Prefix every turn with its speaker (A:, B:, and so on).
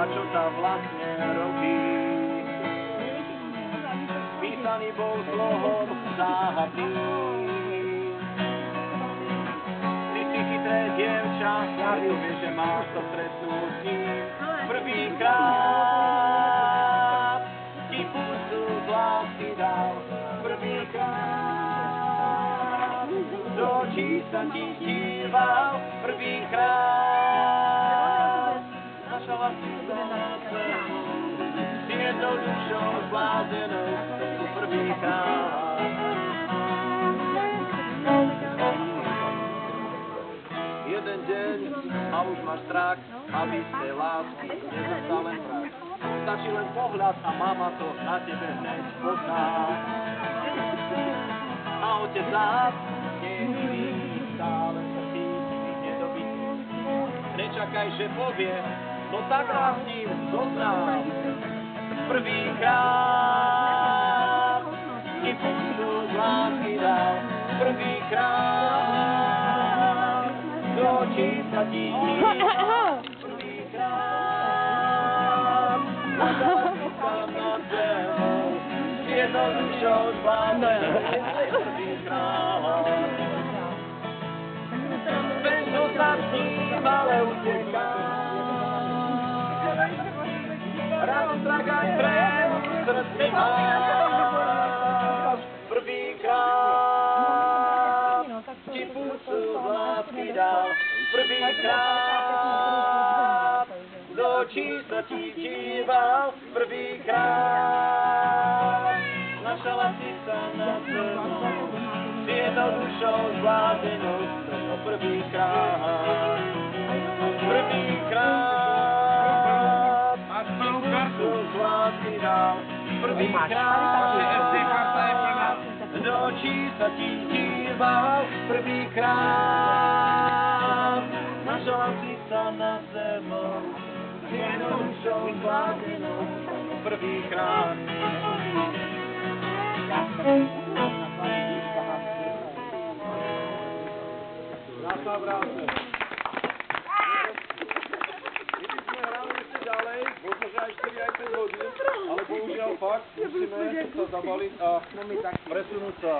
A: a čo tam vlastne robí. Písaný bol slovom záhadný. Ty si chytré dievča, preto vieš, že máš to stretnúť s ním. Prvýkrát ti pusu z lásky dal. Prvýkrát do očí sa ti díval. Prvýkrát naša láska s jednou dušou zblázenou. Prvýkrát. Jeden deň a už máš strach, aby z tej lásky nezastal len prach. Stačí len pohľad a mama to na tebe hneď pozná. A otec zás nie je milý, stále sa cíti nedobytý. Nečakaj, že povie, no tak nás s ním zoznám. Prvýkrát ti pusu z lásky dal. Prvýkrát do očí sa ti díval. Prvýkrát zadala sa nad zemou. S jednou dušou zblázenou. Prvýkrát Vento sa s ním ale uteká. Rád strach aj trém v srdci máš. Prvýkrát ti pusu z lásky dal. Prvýkrát do očí sa ti díval. Prvýkrát naša láska nad zemou. S jednou dušou zblázenou. Prvýkrát. Prvýkrát ti pusu z lásky dal. Prvýkrát do očí sa ti díval. Prvýkrát naša láska nad zemou. S jednou dušou zblázenou. Prvýkrát. Naša práce. My by sme hrali ešte ďalej, možno že aj 4 aj 5 hodín, ale bohužiaľ fakt musíme sa zabaliť a presunúť sa.